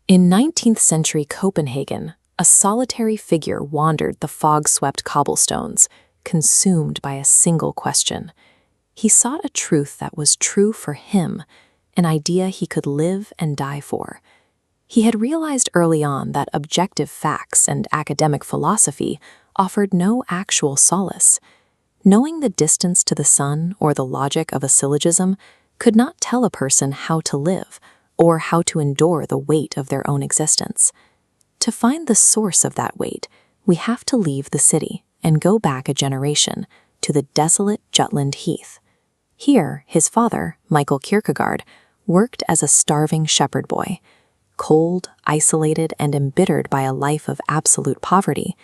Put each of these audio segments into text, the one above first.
In 19th century Copenhagen, a solitary figure wandered the fog-swept cobblestones, consumed by a single question. He sought a truth that was true for him, an idea he could live and die for. He had realized early on that objective facts and academic philosophy offered no actual solace. Knowing the distance to the sun or the logic of a syllogism could not tell a person how to live or how to endure the weight of their own existence. To find the source of that weight, we have to leave the city and go back a generation to the desolate Jutland Heath. Here, his father, Michael Kierkegaard, worked as a starving shepherd boy. Cold, isolated, and embittered by a life of absolute poverty,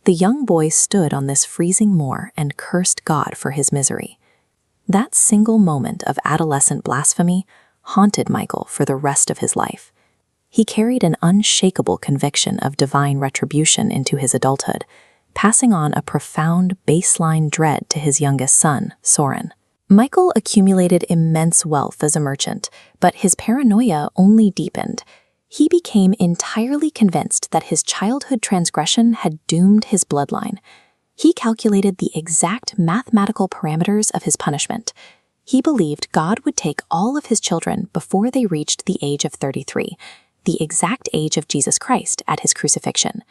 the young boy stood on this freezing moor and cursed God for his misery. That single moment of adolescent blasphemy haunted Michael for the rest of his life. He carried an unshakable conviction of divine retribution into his adulthood, passing on a profound baseline dread to his youngest son, Søren. Michael accumulated immense wealth as a merchant, but his paranoia only deepened. He became entirely convinced that his childhood transgression had doomed his bloodline. He calculated the exact mathematical parameters of his punishment. He believed God would take all of his children before they reached the age of 33, the exact age of Jesus Christ at his crucifixion.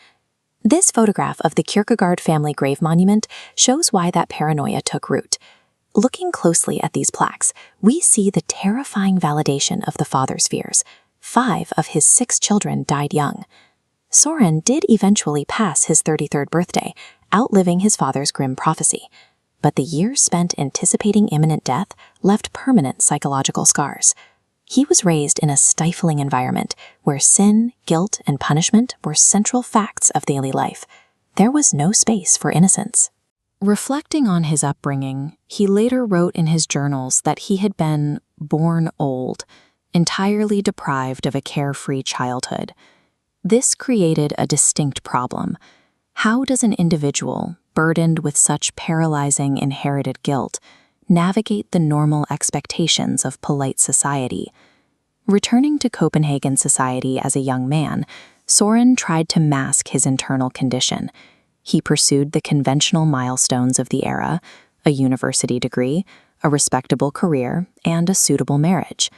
This photograph of the Kierkegaard family grave monument shows why that paranoia took root. Looking closely at these plaques, we see the terrifying validation of the father's fears. 5 of his 6 children died young. Søren did eventually pass his 33rd birthday, outliving his father's grim prophecy. But the years spent anticipating imminent death left permanent psychological scars. He was raised in a stifling environment where sin, guilt, and punishment were central facts of daily life. There was no space for innocence. Reflecting on his upbringing, he later wrote in his journals that he had been born old, entirely deprived of a carefree childhood. This created a distinct problem. How does an individual, burdened with such paralyzing inherited guilt, navigate the normal expectations of polite society? Returning to Copenhagen society as a young man, Søren tried to mask his internal condition. He pursued the conventional milestones of the era, a university degree, a respectable career, and a suitable marriage.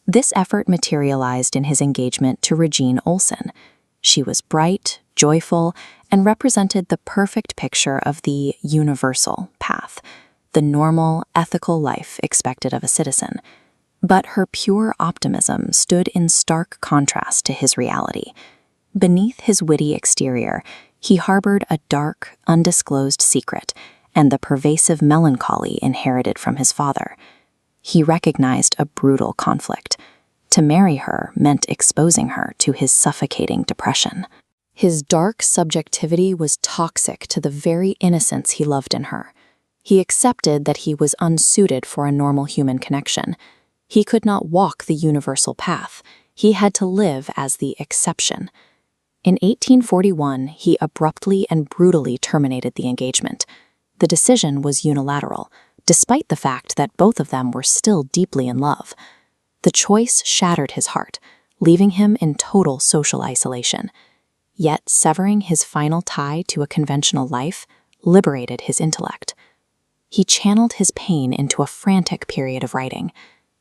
This effort materialized in his engagement to Regine Olsen. She was bright, joyful, and represented the perfect picture of the universal path, the normal, ethical life expected of a citizen. But her pure optimism stood in stark contrast to his reality. Beneath his witty exterior, he harbored a dark, undisclosed secret and the pervasive melancholy inherited from his father. He recognized a brutal conflict. To marry her meant exposing her to his suffocating depression. His dark subjectivity was toxic to the very innocence he loved in her. He accepted that he was unsuited for a normal human connection. He could not walk the universal path. He had to live as the exception. In 1841, he abruptly and brutally terminated the engagement. The decision was unilateral, despite the fact that both of them were still deeply in love. The choice shattered his heart, leaving him in total social isolation. Yet severing his final tie to a conventional life liberated his intellect. He channeled his pain into a frantic period of writing.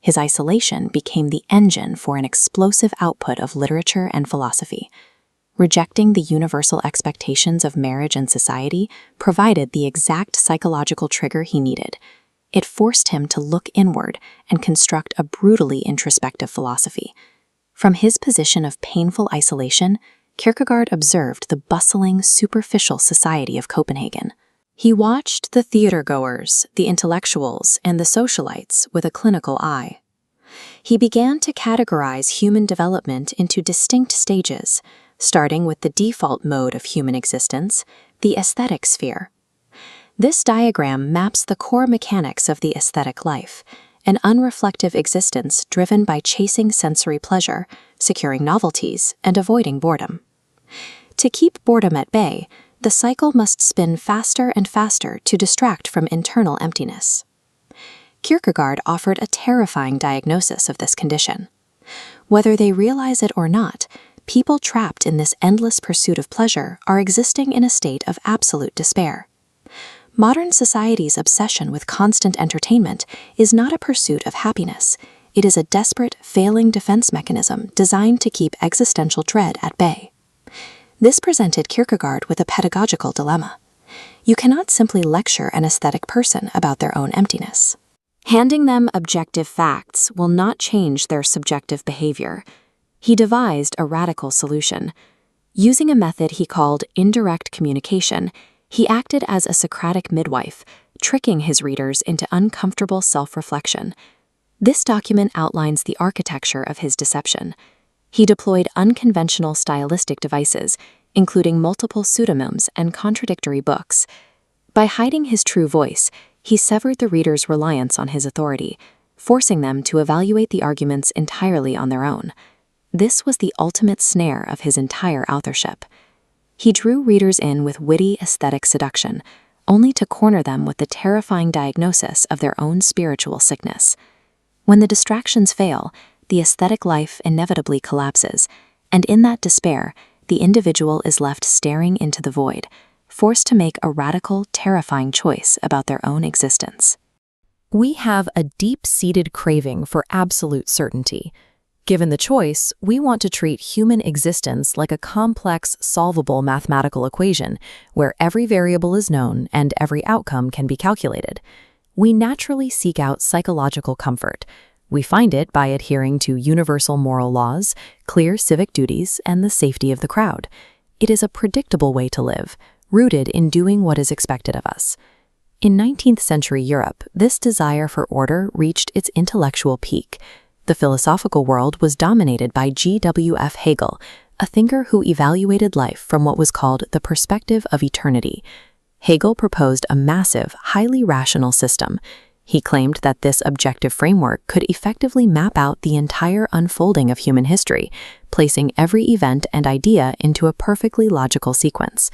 His isolation became the engine for an explosive output of literature and philosophy. Rejecting the universal expectations of marriage and society provided the exact psychological trigger he needed. It forced him to look inward and construct a brutally introspective philosophy. From his position of painful isolation, Kierkegaard observed the bustling, superficial society of Copenhagen. He watched the theater-goers, the intellectuals, and the socialites with a clinical eye. He began to categorize human development into distinct stages, starting with the default mode of human existence, the aesthetic sphere. This diagram maps the core mechanics of the aesthetic life, an unreflective existence driven by chasing sensory pleasure, securing novelties, and avoiding boredom. To keep boredom at bay, the cycle must spin faster and faster to distract from internal emptiness. Kierkegaard offered a terrifying diagnosis of this condition. Whether they realize it or not, People trapped in this endless pursuit of pleasure are existing in a state of absolute despair. Modern society's obsession with constant entertainment is not a pursuit of happiness. It is a desperate, failing defense mechanism designed to keep existential dread at bay. This presented Kierkegaard with a pedagogical dilemma. You cannot simply lecture an aesthetic person about their own emptiness. Handing them objective facts will not change their subjective behavior. He devised a radical solution. Using a method he called indirect communication, he acted as a Socratic midwife, tricking his readers into uncomfortable self-reflection. This document outlines the architecture of his deception. He deployed unconventional stylistic devices, including multiple pseudonyms and contradictory books. By hiding his true voice, he severed the reader's reliance on his authority, forcing them to evaluate the arguments entirely on their own. This was the ultimate snare of his entire authorship. He drew readers in with witty aesthetic seduction, only to corner them with the terrifying diagnosis of their own spiritual sickness. When the distractions fail, the aesthetic life inevitably collapses, and in that despair, the individual is left staring into the void, forced to make a radical, terrifying choice about their own existence. We have a deep-seated craving for absolute certainty. Given the choice, we want to treat human existence like a complex, solvable mathematical equation where every variable is known and every outcome can be calculated. We naturally seek out psychological comfort. We find it by adhering to universal moral laws, clear civic duties, and the safety of the crowd. It is a predictable way to live, rooted in doing what is expected of us. In 19th century Europe, this desire for order reached its intellectual peak. The philosophical world was dominated by G.W.F. Hegel, a thinker who evaluated life from what was called the perspective of eternity. Hegel proposed a massive, highly rational system. He claimed that this objective framework could effectively map out the entire unfolding of human history, placing every event and idea into a perfectly logical sequence.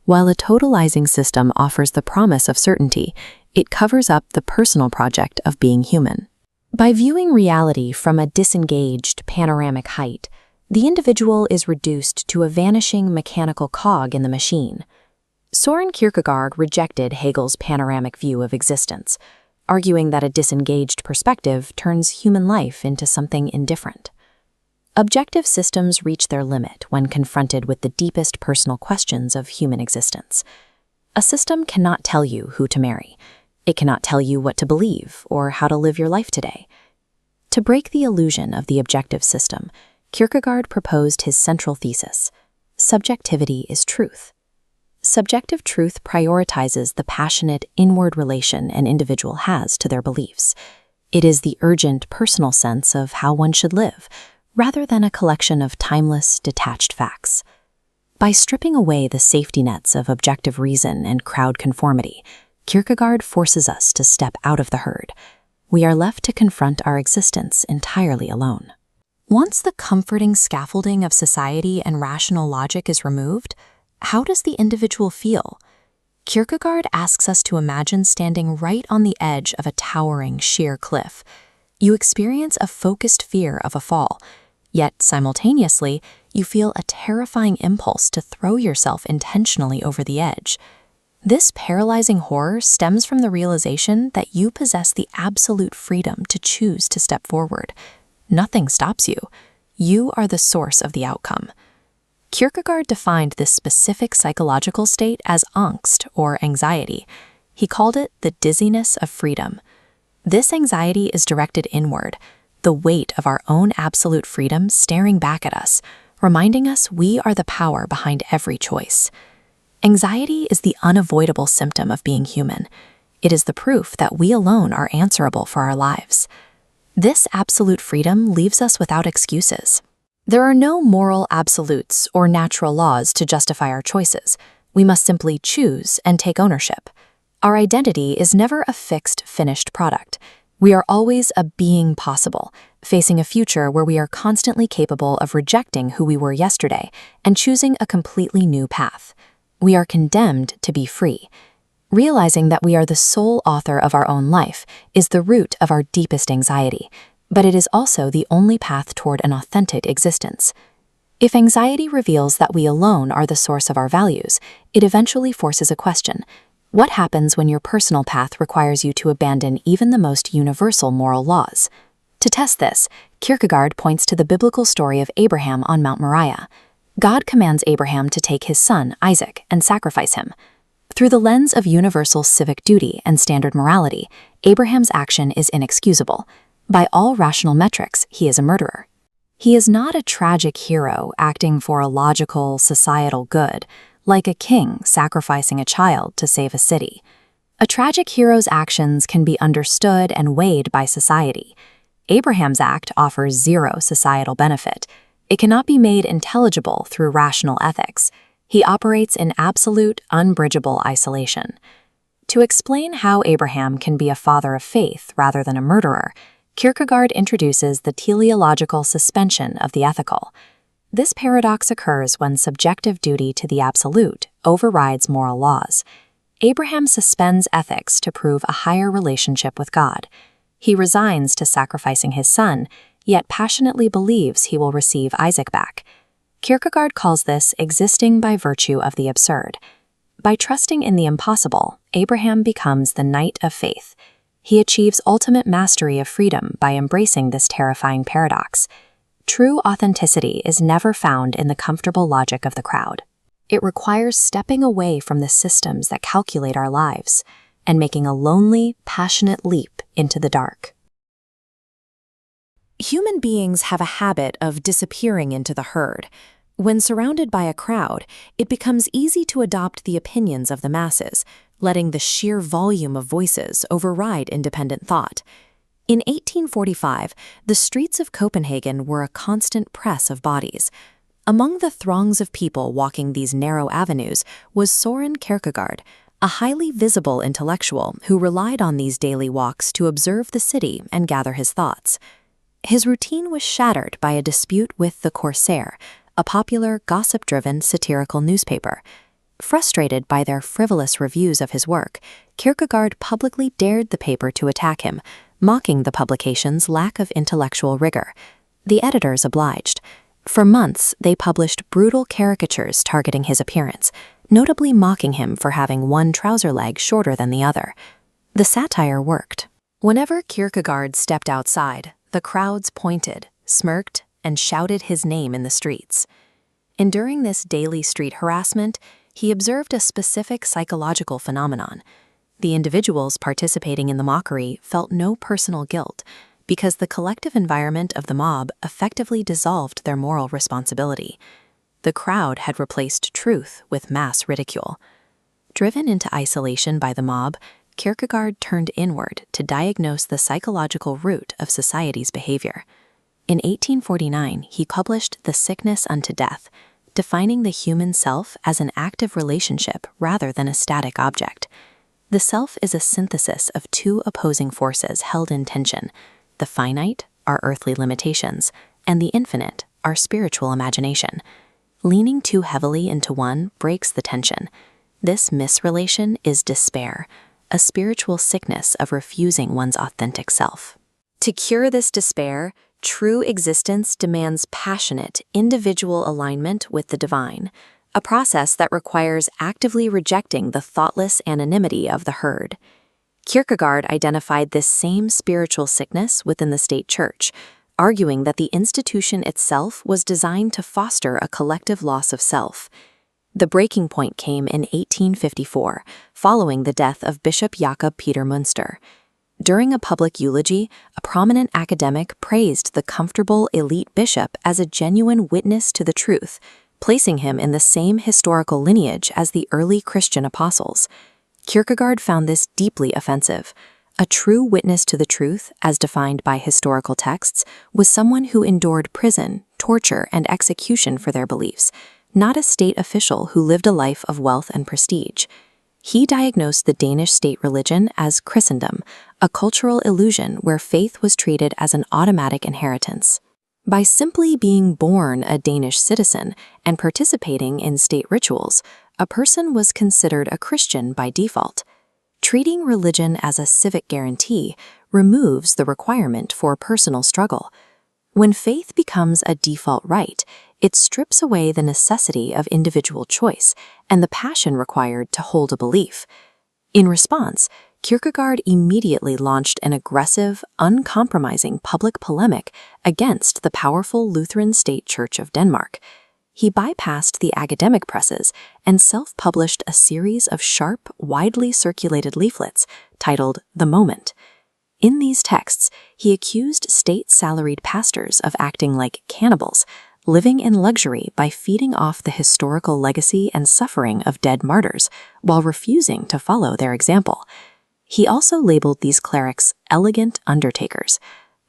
While a totalizing system offers the promise of certainty, it covers up the personal project of being human. By viewing reality from a disengaged, panoramic height, the individual is reduced to a vanishing mechanical cog in the machine. Søren Kierkegaard rejected Hegel's panoramic view of existence, arguing that a disengaged perspective turns human life into something indifferent. Objective systems reach their limit when confronted with the deepest personal questions of human existence. A system cannot tell you who to marry. It cannot tell you what to believe or how to live your life today. To break the illusion of the objective system, Kierkegaard proposed his central thesis: subjectivity is truth. Subjective truth prioritizes the passionate, inward relation an individual has to their beliefs. It is the urgent, personal sense of how one should live, rather than a collection of timeless, detached facts. By stripping away the safety nets of objective reason and crowd conformity, Kierkegaard forces us to step out of the herd. We are left to confront our existence entirely alone. Once the comforting scaffolding of society and rational logic is removed, how does the individual feel? Kierkegaard asks us to imagine standing right on the edge of a towering, sheer cliff. You experience a focused fear of a fall, yet simultaneously, you feel a terrifying impulse to throw yourself intentionally over the edge. This paralyzing horror stems from the realization that you possess the absolute freedom to choose to step forward. Nothing stops you. You are the source of the outcome. Kierkegaard defined this specific psychological state as Angst, or anxiety. He called it the dizziness of freedom. This anxiety is directed inward, the weight of our own absolute freedom staring back at us, reminding us we are the power behind every choice. Anxiety is the unavoidable symptom of being human. It is the proof that we alone are answerable for our lives. This absolute freedom leaves us without excuses. There are no moral absolutes or natural laws to justify our choices. We must simply choose and take ownership. Our identity is never a fixed, finished product. We are always a being possible, facing a future where we are constantly capable of rejecting who we were yesterday and choosing a completely new path. We are condemned to be free. Realizing that we are the sole author of our own life is the root of our deepest anxiety, but it is also the only path toward an authentic existence. If anxiety reveals that we alone are the source of our values, it eventually forces a question. What happens when your personal path requires you to abandon even the most universal moral laws? To test this, Kierkegaard points to the biblical story of Abraham on Mount Moriah. God commands Abraham to take his son, Isaac, and sacrifice him. Through the lens of universal civic duty and standard morality, Abraham's action is inexcusable. By all rational metrics, he is a murderer. He is not a tragic hero acting for a logical, societal good, like a king sacrificing a child to save a city. A tragic hero's actions can be understood and weighed by society. Abraham's act offers zero societal benefit. It cannot be made intelligible through rational ethics. He operates in absolute, unbridgeable isolation. To explain how Abraham can be a father of faith rather than a murderer, Kierkegaard introduces the teleological suspension of the ethical. This paradox occurs when subjective duty to the absolute overrides moral laws. Abraham suspends ethics to prove a higher relationship with God. He resigns to sacrificing his son, yet passionately believes he will receive Isaac back. Kierkegaard calls this existing by virtue of the absurd. By trusting in the impossible, Abraham becomes the knight of faith. He achieves ultimate mastery of freedom by embracing this terrifying paradox. True authenticity is never found in the comfortable logic of the crowd. It requires stepping away from the systems that calculate our lives and making a lonely, passionate leap into the dark. Human beings have a habit of disappearing into the herd. When surrounded by a crowd, it becomes easy to adopt the opinions of the masses, letting the sheer volume of voices override independent thought. In 1845, the streets of Copenhagen were a constant press of bodies. Among the throngs of people walking these narrow avenues was Søren Kierkegaard, a highly visible intellectual who relied on these daily walks to observe the city and gather his thoughts. His routine was shattered by a dispute with The Corsair, a popular, gossip-driven satirical newspaper. Frustrated by their frivolous reviews of his work, Kierkegaard publicly dared the paper to attack him, mocking the publication's lack of intellectual rigor. The editors obliged. For months, they published brutal caricatures targeting his appearance, notably mocking him for having one trouser leg shorter than the other. The satire worked. Whenever Kierkegaard stepped outside, the crowds pointed, smirked, and shouted his name in the streets. Enduring this daily street harassment, he observed a specific psychological phenomenon. The individuals participating in the mockery felt no personal guilt because the collective environment of the mob effectively dissolved their moral responsibility. The crowd had replaced truth with mass ridicule. Driven into isolation by the mob, Kierkegaard turned inward to diagnose the psychological root of society's behavior. In 1849, he published The Sickness unto Death, defining the human self as an active relationship rather than a static object. The self is a synthesis of two opposing forces held in tension: the finite, our earthly limitations, and the infinite, our spiritual imagination. Leaning too heavily into one breaks the tension. This misrelation is despair, a spiritual sickness of refusing one's authentic self. To cure this despair, true existence demands passionate, individual alignment with the divine, a process that requires actively rejecting the thoughtless anonymity of the herd. Kierkegaard identified this same spiritual sickness within the state church, arguing that the institution itself was designed to foster a collective loss of self. The breaking point came in 1854, following the death of Bishop Jakob Peter Münster. During a public eulogy, a prominent academic praised the comfortable elite bishop as a genuine witness to the truth, placing him in the same historical lineage as the early Christian apostles. Kierkegaard found this deeply offensive. A true witness to the truth, as defined by historical texts, was someone who endured prison, torture, and execution for their beliefs, not a state official who lived a life of wealth and prestige. He diagnosed the Danish state religion as Christendom, a cultural illusion where faith was treated as an automatic inheritance. By simply being born a Danish citizen and participating in state rituals, a person was considered a Christian by default. Treating religion as a civic guarantee removes the requirement for personal struggle. When faith becomes a default right, it strips away the necessity of individual choice and the passion required to hold a belief. In response, Kierkegaard immediately launched an aggressive, uncompromising public polemic against the powerful Lutheran State Church of Denmark. He bypassed the academic presses and self-published a series of sharp, widely circulated leaflets titled The Moment. In these texts, he accused state-salaried pastors of acting like cannibals, living in luxury by feeding off the historical legacy and suffering of dead martyrs, while refusing to follow their example. He also labeled these clerics elegant undertakers.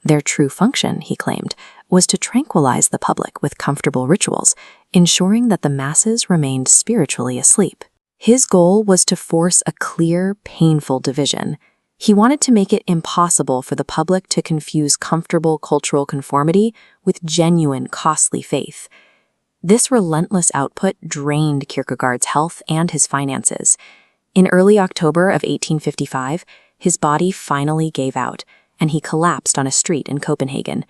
Their true function, he claimed, was to tranquilize the public with comfortable rituals, ensuring that the masses remained spiritually asleep. His goal was to force a clear, painful division. He wanted to make it impossible for the public to confuse comfortable cultural conformity with genuine, costly faith. This relentless output drained Kierkegaard's health and his finances. In early October of 1855, his body finally gave out, and he collapsed on a street in Copenhagen.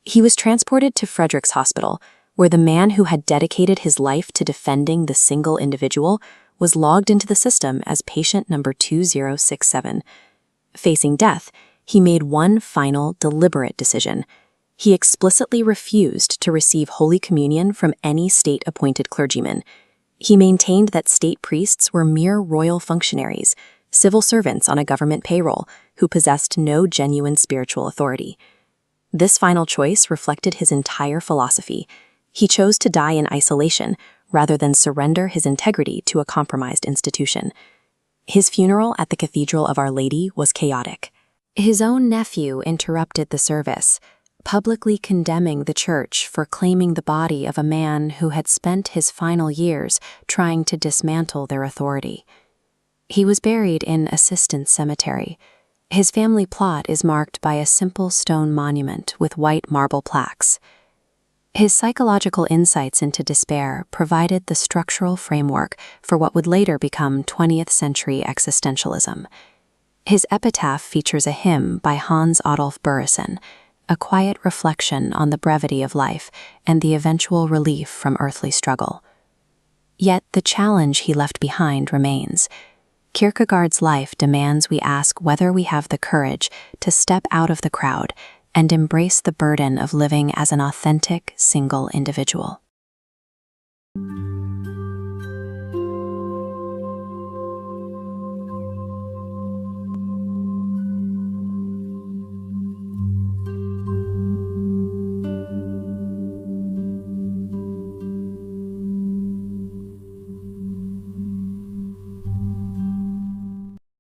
He was transported to Frederick's Hospital, where the man who had dedicated his life to defending the single individual was logged into the system as patient number 2067. Facing death, he made one final, deliberate decision. He explicitly refused to receive Holy Communion from any state-appointed clergyman. He maintained that state priests were mere royal functionaries, civil servants on a government payroll, who possessed no genuine spiritual authority. This final choice reflected his entire philosophy. He chose to die in isolation rather than surrender his integrity to a compromised institution. His funeral at the Cathedral of Our Lady was chaotic. His own nephew interrupted the service, publicly condemning the church for claiming the body of a man who had spent his final years trying to dismantle their authority. He was buried in Assistance Cemetery. His family plot is marked by a simple stone monument with white marble plaques. His psychological insights into despair provided the structural framework for what would later become 20th-century existentialism. His epitaph features a hymn by Hans Adolf Burrison, a quiet reflection on the brevity of life and the eventual relief from earthly struggle. Yet the challenge he left behind remains. Kierkegaard's life demands we ask whether we have the courage to step out of the crowd and embrace the burden of living as an authentic, single individual.